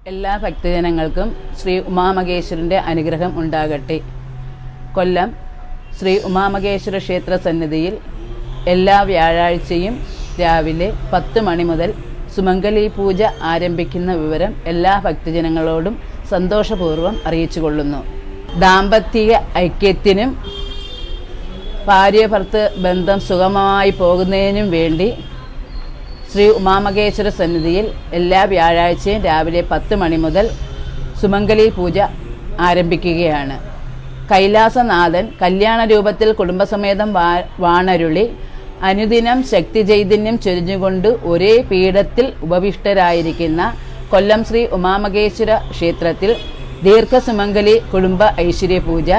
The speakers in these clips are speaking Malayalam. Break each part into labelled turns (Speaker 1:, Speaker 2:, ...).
Speaker 1: എല്ലാ ഭക്തജനങ്ങൾക്കും ശ്രീ ഉമാമഹേശ്വരൻ്റെ അനുഗ്രഹം ഉണ്ടാകട്ടെ. കൊല്ലം ശ്രീ ഉമാമഹേശ്വര ക്ഷേത്ര സന്നിധിയിൽ എല്ലാ വ്യാഴാഴ്ചയും രാവിലെ 10 മണി മുതൽ സുമംഗലി പൂജ ആരംഭിക്കുന്ന വിവരം എല്ലാ ഭക്തജനങ്ങളോടും സന്തോഷപൂർവ്വം അറിയിച്ചുകൊള്ളുന്നു. ദാമ്പത്തിക ഐക്യത്തിനും ഭാര്യ ഭർത്തൃ ബന്ധം സുഗമമായി പോകുന്നതിനും വേണ്ടി ശ്രീ ഉമാമഹേശ്വര സന്നിധിയിൽ എല്ലാ വ്യാഴാഴ്ചയും രാവിലെ 10 മണി മുതൽ സുമംഗലി പൂജ ആരംഭിക്കുകയാണ്. കൈലാസനാഥൻ കല്യാണ രൂപത്തിൽ കുടുംബസമേതം വാണരുളി അനുദിനം ശക്തി ചൈതന്യം ചൊരിഞ്ഞുകൊണ്ട് ഒരേ പീഠത്തിൽ ഉപവിഷ്ടരായിരിക്കുന്ന കൊല്ലം ശ്രീ ഉമാമഹേശ്വര ക്ഷേത്രത്തിൽ ദീർഘസുമംഗലി കുടുംബ ഐശ്വര്യ പൂജ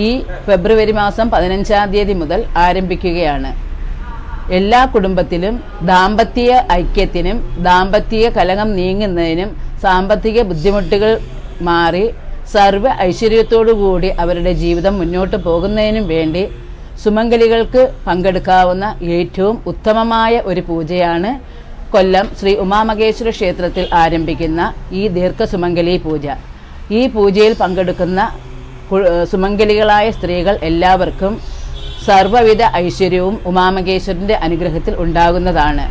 Speaker 1: ഈ ഫെബ്രുവരി മാസം 15-ാം തീയതി മുതൽ ആരംഭിക്കുകയാണ്. എല്ലാ കുടുംബത്തിലും ദാമ്പത്യ ഐക്യത്തിനും ദാമ്പത്യ കലഹം നീങ്ങുന്നതിനും സാമ്പത്തിക ബുദ്ധിമുട്ടുകൾ മാറി സർവ്വ ഐശ്വര്യത്തോടുകൂടി അവരുടെ ജീവിതം മുന്നോട്ട് പോകുന്നതിനും വേണ്ടി സുമംഗലികൾക്ക് പങ്കെടുക്കാവുന്ന ഏറ്റവും ഉത്തമമായ ഒരു പൂജയാണ് കൊല്ലം ശ്രീ ഉമാമഹേശ്വര ക്ഷേത്രത്തിൽ ആരംഭിക്കുന്ന ഈ ദീർഘസുമംഗലി പൂജ. ഈ പൂജയിൽ പങ്കെടുക്കുന്ന സുമംഗലികളായ സ്ത്രീകൾ എല്ലാവർക്കും സർവ്വവിധ ഐശ്വര്യവും ഉമാമഹേശ്വരൻ്റെ അനുഗ്രഹത്തിൽ ഉണ്ടാകുന്നതാണ്.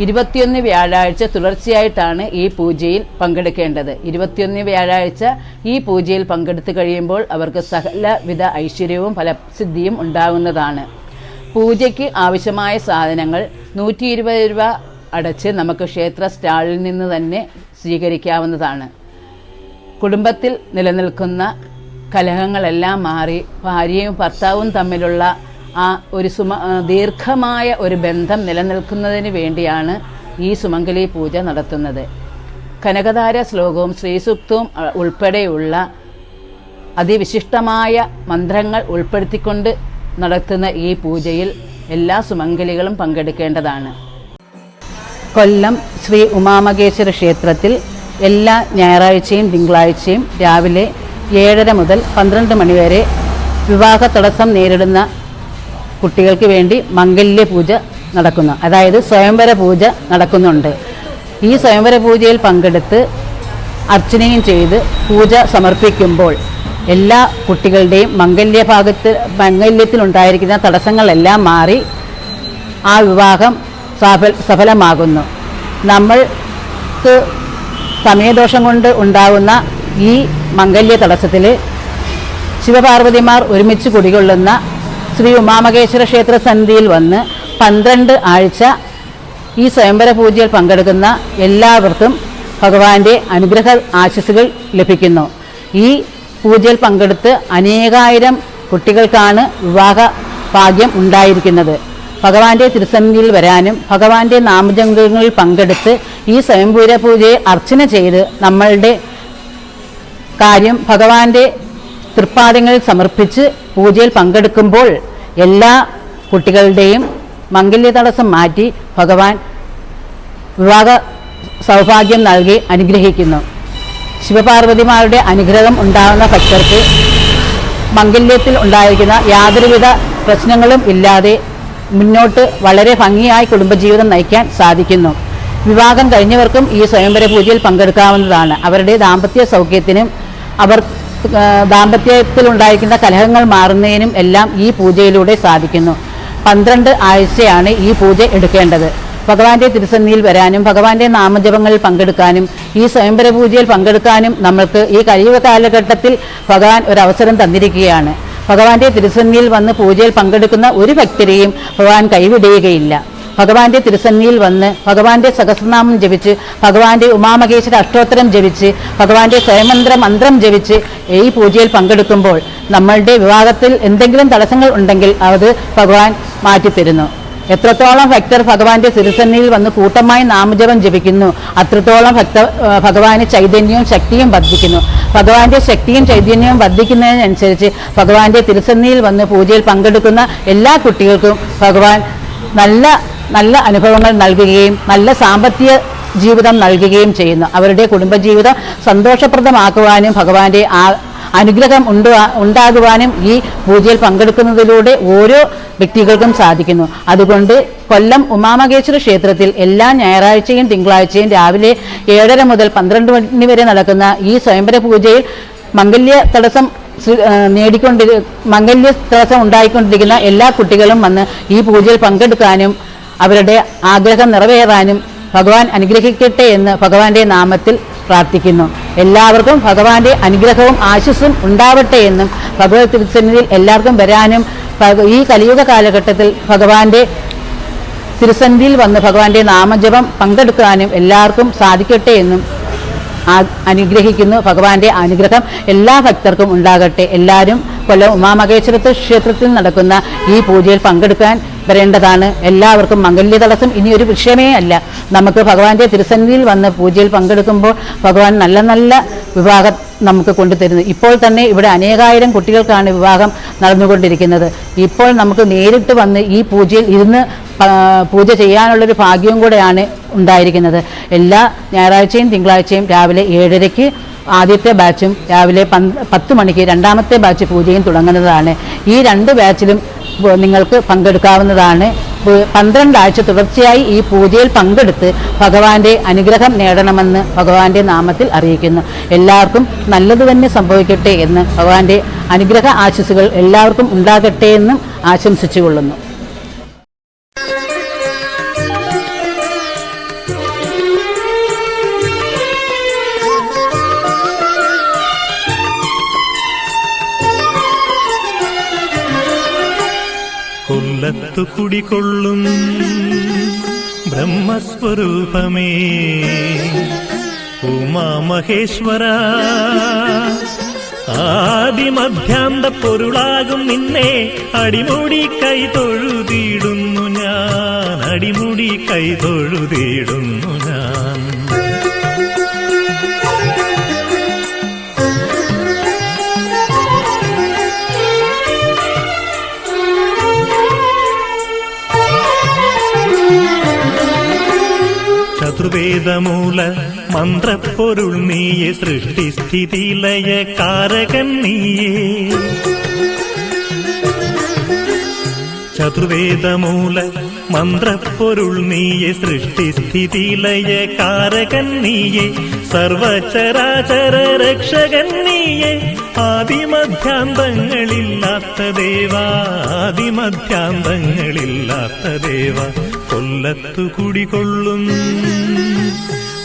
Speaker 1: 21 വ്യാഴാഴ്ച തുടർച്ചയായിട്ടാണ് ഈ പൂജയിൽ പങ്കെടുക്കേണ്ടത്. 21 വ്യാഴാഴ്ച ഈ പൂജയിൽ പങ്കെടുത്തു കഴിയുമ്പോൾ അവർക്ക് സകലവിധ ഐശ്വര്യവും ഫലസിദ്ധിയും ഉണ്ടാകുന്നതാണ്. പൂജയ്ക്ക് ആവശ്യമായ സാധനങ്ങൾ 120 രൂപ അടച്ച് നമുക്ക് ക്ഷേത്ര സ്റ്റാളിൽ നിന്ന് തന്നെ സ്വീകരിക്കാവുന്നതാണ്. കുടുംബത്തിൽ നിലനിൽക്കുന്ന കലഹങ്ങളെല്ലാം മാറി ഭാര്യയും ഭർത്താവും തമ്മിലുള്ള ആ ഒരു ദീർഘമായ ഒരു ബന്ധം നിലനിൽക്കുന്നതിന് വേണ്ടിയാണ് ഈ സുമംഗലി പൂജ നടത്തുന്നത്. കനകധാര ശ്ലോകവും ശ്രീസൂക്തവും ഉൾപ്പെടെയുള്ള അതിവിശിഷ്ടമായ മന്ത്രങ്ങൾ ഉൾപ്പെടുത്തിക്കൊണ്ട് നടത്തുന്ന ഈ പൂജയിൽ എല്ലാ സുമംഗലികളും പങ്കെടുക്കേണ്ടതാണ്. കൊല്ലം ശ്രീ ഉമാമഹേശ്വര ക്ഷേത്രത്തിൽ എല്ലാ ഞായറാഴ്ചയും തിങ്കളാഴ്ചയും രാവിലെ 7:30 മുതൽ 12 മണി വരെ വിവാഹ തടസ്സം നേരിടുന്ന കുട്ടികൾക്ക് വേണ്ടി മംഗല്യ പൂജ നടക്കുന്നു. അതായത് സ്വയംവര പൂജ നടക്കുന്നുണ്ട്. ഈ സ്വയംവര പൂജയിൽ പങ്കെടുത്ത് അർച്ചനയും ചെയ്ത് പൂജ സമർപ്പിക്കുമ്പോൾ എല്ലാ കുട്ടികളുടെയും മംഗല്യത്തിലുണ്ടായിരിക്കുന്ന തടസ്സങ്ങളെല്ലാം മാറി ആ വിവാഹം സഫലമാകുന്നു. നമ്മൾക്ക് സമയദോഷം കൊണ്ട് ഉണ്ടാകുന്ന ഈ മംഗല്യ തടസ്സത്തിൽ ശിവപാർവതിമാർ ഒരുമിച്ച് കുടികൊള്ളുന്ന ശ്രീ ഉമാമഹേശ്വര ക്ഷേത്ര സന്നിധിയിൽ വന്ന് 12 ആഴ്ച ഈ സ്വയംവര പൂജയിൽ പങ്കെടുക്കുന്ന എല്ലാവർക്കും ഭഗവാന്റെ അനുഗ്രഹ ആശീസ്സുകൾ ലഭിക്കുന്നു. ഈ പൂജയിൽ പങ്കെടുത്ത് അനേകായിരം കുട്ടികൾക്കാണ് വിവാഹ ഭാഗ്യം ഉണ്ടായിരിക്കുന്നത്. ഭഗവാന്റെ തിരുസന്നിധിയിൽ വരാനും ഭഗവാന്റെ നാമജപങ്ങളിൽ പങ്കെടുത്ത് ഈ സ്വയംവര പൂജയെ അർച്ചന ചെയ്ത് നമ്മളുടെ കാര്യം ഭഗവാന്റെ തൃപ്പാദങ്ങളിൽ സമർപ്പിച്ച് പൂജയിൽ പങ്കെടുക്കുമ്പോൾ എല്ലാ കുട്ടികളുടെയും മംഗല്യ തടസ്സം മാറ്റി ഭഗവാൻ വിവാഹ സൗഭാഗ്യം നൽകി അനുഗ്രഹിക്കുന്നു. ശിവപാർവതിമാരുടെ അനുഗ്രഹം ഉണ്ടാകുന്ന ഭക്തർക്ക് മംഗല്യത്തിൽ ഉണ്ടായിരിക്കുന്ന യാതൊരുവിധ പ്രശ്നങ്ങളും ഇല്ലാതെ മുന്നോട്ട് വളരെ ഭംഗിയായി കുടുംബജീവിതം നയിക്കാൻ സാധിക്കുന്നു. വിവാഹം കഴിഞ്ഞവർക്കും ഈ സ്വയംവര പൂജയിൽ പങ്കെടുക്കാവുന്നതാണ്. അവരുടെ ദാമ്പത്യ സൗഖ്യത്തിനും അവർ ദാമ്പത്യത്തിലുണ്ടായിരിക്കുന്ന കലഹങ്ങൾ മാറുന്നതിനും എല്ലാം ഈ പൂജയിലൂടെ സാധിക്കുന്നു. 12 ആഴ്ചയാണ് ഈ പൂജ എടുക്കേണ്ടത്. ഭഗവാന്റെ തിരുസന്നിധിയിൽ വരാനും ഭഗവാന്റെ നാമജപങ്ങളിൽ പങ്കെടുക്കാനും ഈ സ്വയംവര പൂജയിൽ പങ്കെടുക്കാനും നമ്മൾക്ക് ഈ കലിയുഗ കാലഘട്ടത്തിൽ ഭഗവാൻ ഒരവസരം തന്നിരിക്കുകയാണ്. ഭഗവാന്റെ തിരുസന്നിധിയിൽ വന്ന് പൂജയിൽ പങ്കെടുക്കുന്ന ഒരു ഭക്തരെയും ഭഗവാൻ കൈവിടുകയില്ല. ഭഗവാന്റെ തിരുസന്നിധിയിൽ വന്ന് ഭഗവാന്റെ സഹസ്രനാമം ജപിച്ച് ഭഗവാന്റെ ഉമാമഹേശ്വര അഷ്ടോത്തരം ജപിച്ച് ഭഗവാന്റെ സ്വയമന്ത്ര മന്ത്രം ജപിച്ച് ഈ പൂജയിൽ പങ്കെടുക്കുമ്പോൾ നമ്മളുടെ വിവാഹത്തിൽ എന്തെങ്കിലും തടസ്സങ്ങൾ ഉണ്ടെങ്കിൽ അത് ഭഗവാൻ മാറ്റിത്തരുന്നു. എത്രത്തോളം ഭക്തർ ഭഗവാന്റെ തിരുസന്നിധിയിൽ വന്ന് കൂട്ടമായി നാമജപം ജപിക്കുന്നു അത്രത്തോളം ഭഗവാന് ചൈതന്യവും ശക്തിയും വർദ്ധിക്കുന്നു. ഭഗവാന്റെ ശക്തിയും ചൈതന്യവും വർദ്ധിക്കുന്നതിനനുസരിച്ച് ഭഗവാന്റെ തിരുസന്നിധിയിൽ വന്ന് പൂജയിൽ പങ്കെടുക്കുന്ന എല്ലാ കുട്ടികൾക്കും ഭഗവാൻ നല്ല അനുഭവങ്ങൾ നൽകുകയും നല്ല സാമ്പത്തിക ജീവിതം നൽകുകയും ചെയ്യുന്നു. അവരുടെ കുടുംബജീവിതം സന്തോഷപ്രദമാക്കുവാനും ഭഗവാന്റെ അനുഗ്രഹം ഉണ്ടാകുവാനും ഈ പൂജയിൽ പങ്കെടുക്കുന്നതിലൂടെ ഓരോ വ്യക്തികൾക്കും സാധിക്കുന്നു. അതുകൊണ്ട് കൊല്ലം ഉമാമഹേശ്വര ക്ഷേത്രത്തിൽ എല്ലാ ഞായറാഴ്ചയും തിങ്കളാഴ്ചയും രാവിലെ 7:30 മുതൽ 12 മണി വരെ നടക്കുന്ന ഈ സ്വയംവര പൂജയിൽ മംഗല്യ തടസ്സം ഉണ്ടായിക്കൊണ്ടിരിക്കുന്ന എല്ലാ കുട്ടികളും വന്ന് ഈ പൂജയിൽ പങ്കെടുക്കാനും അവരുടെ ആഗ്രഹം നിറവേറാനും ഭഗവാൻ അനുഗ്രഹിക്കട്ടെ എന്ന് ഭഗവാന്റെ നാമത്തിൽ പ്രാർത്ഥിക്കുന്നു. എല്ലാവർക്കും ഭഗവാന്റെ അനുഗ്രഹവും ആശിസ്സും ഉണ്ടാവട്ടെ എന്നും ഭഗവത് തിരുസന്നിധിയിൽ എല്ലാവർക്കും വരാനും ഈ കലിയുഗ കാലഘട്ടത്തിൽ ഭഗവാന്റെ തിരുസന്നിധിയിൽ വന്ന് ഭഗവാന്റെ നാമജപം പങ്കെടുക്കാനും എല്ലാവർക്കും സാധിക്കട്ടെ എന്നും അനുഗ്രഹിക്കുന്നു. ഭഗവാന്റെ അനുഗ്രഹം എല്ലാ ഭക്തർക്കും ഉണ്ടാകട്ടെ. എല്ലാവരും കൊല്ലം ഉമാമഹേശ്വര ക്ഷേത്രത്തിൽ നടക്കുന്ന ഈ പൂജയിൽ പങ്കെടുക്കാൻ വരേണ്ടതാണ്. എല്ലാവർക്കും മംഗല്യ തടസ്സം ഇനി ഒരു വിഷയമേ അല്ല. നമുക്ക് ഭഗവാന്റെ തിരുസന്നിധിയിൽ വന്ന് പൂജയിൽ പങ്കെടുക്കുമ്പോൾ ഭഗവാൻ നല്ല നല്ല വിവാഹം നമുക്ക് കൊണ്ടുതരുന്നു. ഇപ്പോൾ തന്നെ ഇവിടെ അനേകായിരം കുട്ടികൾക്കാണ് വിവാഹം നടന്നുകൊണ്ടിരിക്കുന്നത്. ഇപ്പോൾ നമുക്ക് നേരിട്ട് വന്ന് ഈ പൂജയിൽ ഇരുന്ന് പൂജ ചെയ്യാനുള്ളൊരു ഭാഗ്യവും കൂടെയാണ് ഉണ്ടായിരിക്കുന്നത്. എല്ലാ ഞായറാഴ്ചയും തിങ്കളാഴ്ചയും രാവിലെ 7:30 ആദ്യത്തെ ബാച്ചും രാവിലെ 10 മണിക്ക് രണ്ടാമത്തെ ബാച്ച് പൂജയും തുടങ്ങുന്നതാണ്. ഈ 2 ബാച്ചിലും നിങ്ങൾക്ക് പങ്കെടുക്കാവുന്നതാണ്. 12 ആഴ്ച തുടർച്ചയായി ഈ പൂജയിൽ പങ്കെടുത്ത് ഭഗവാന്റെ അനുഗ്രഹം നേടണമെന്ന് ഭഗവാന്റെ നാമത്തിൽ അറിയിക്കുന്നു. എല്ലാവർക്കും നല്ലത് തന്നെ സംഭവിക്കട്ടെ എന്ന് ഭഗവാന്റെ അനുഗ്രഹ ആശീസ്സുകൾ എല്ലാവർക്കും ഉണ്ടാകട്ടെ എന്നും ആശംസിച്ചുകൊള്ളുന്നു.
Speaker 2: കൊല്ലത്തു കുടികൊള്ളും ബ്രഹ്മസ്വരൂപമേ ഉമാമഹേശ്വര, ആദിമധ്യാന്ത പൊരുളാകും നിന്നെ അടിമുടി കൈ തൊഴുതിയിടുന്നു ഞാൻ, അടിമുടി കൈ തൊഴുതിയിടുന്നു ഞാൻ. ചതുർവേദമൂല മന്ത്രപ്പൊരുൾ നീയെ, സൃഷ്ടിസ്ഥിതിലയ കാരകൻ നീയെ. ചതുർവേദമൂല മന്ത്രപ്പൊരുൾ നീയെ, സൃഷ്ടിസ്ഥിതിലയ കാരകൻ നീയെ. സർവചരാചര രക്ഷകൻ നീയെ, ആദിമധ്യാന്തങ്ങളില്ലാത്ത ദേവാ, ആദിമധ്യാന്തങ്ങളില്ലാത്ത ദേവാ. കൊല്ലത്തു കുടികൊള്ളും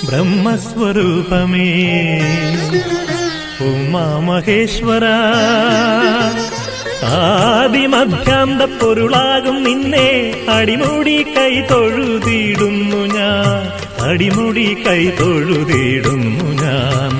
Speaker 2: ബ്രഹ്മസ്വരൂപമേ ഉമാമഹേശ്വര, ആദിമധ്യാന്ത പൊരുളാകും നിന്നെ അടിമുടി കൈ തൊഴുതിയിടുന്നു ഞാൻ, അടിമുടി കൈ തൊഴുതിയിടുന്നു ഞാൻ.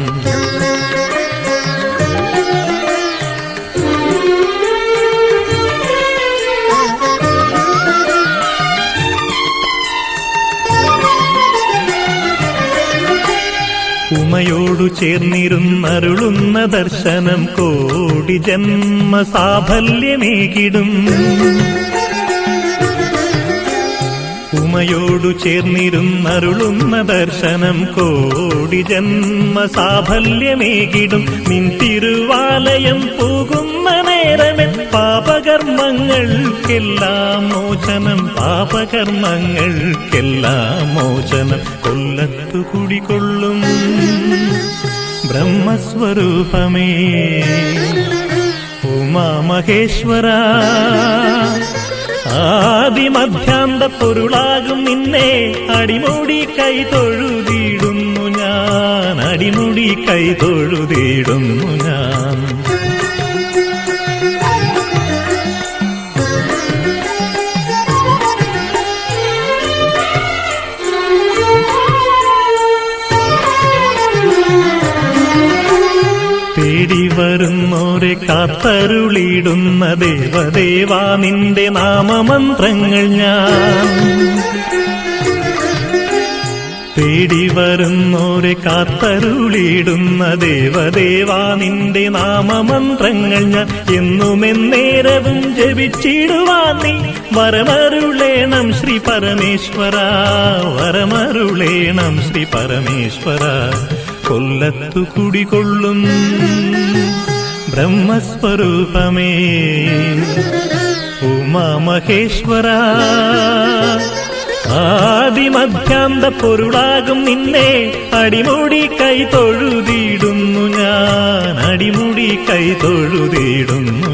Speaker 2: ഉമയോടു ചേർന്നിരുന്നരുളുന്ന ദർശനം കോടി ജന്മ സാഫല്യമേകിടും. ഉമയോടു ചേർന്നിരുന്നരുളുന്ന ദർശനം കോടി ജന്മ സാഫല്യമേകിടും. നിൻ തിരുവാലയം പോകുന്ന നേരമെൻ പാപകർമ്മങ്ങൾക്കെല്ലാം മോചനം, പാപകർമ്മങ്ങൾക്കെല്ലാം മോചനം. കൊല്ലത്തു കുടികൊള്ളും ബ്രഹ്മസ്വരൂപമേ ഉമാമഹേശ്വര, ആദിമധ്യാന്ത പൊരുളാകും നിന്നെ അടിമുടി കൈ തൊഴുതിയിടുന്നു ഞാൻ, അടിമുടി കൈ തൊഴുതിയിടുന്നു ഞാൻ. തേടി വരുന്നോരെ കാത്തരുളിടുന്ന ദേവദേവാ നിന്റെ നാമമന്ത്രങ്ങൾ ഞാൻ. തേടി വരുന്നോരെ കാത്തരുളിടുന്ന ദേവദേവാ നിന്റെ നാമമന്ത്രങ്ങൾ ഞാൻ. എന്നുമെന്നേരവും ജപിച്ചിടുവാൻ നീ വരമരുളേണം ശ്രീ പരമേശ്വര, വരമരുളേണം ശ്രീ പരമേശ്വര. കൊല്ലത്തു കുടികൊള്ളും ബ്രഹ്മസ്വരൂപമേ ഉമാമഹേശ്വര ആദിമധ്യാന്ത പൊരുളാകും നിന്നെ അടിമുടി കൈ തൊഴുതിയിടുന്നു ഞാൻ, അടിമുടി കൈ തൊഴുതിയിടുന്നു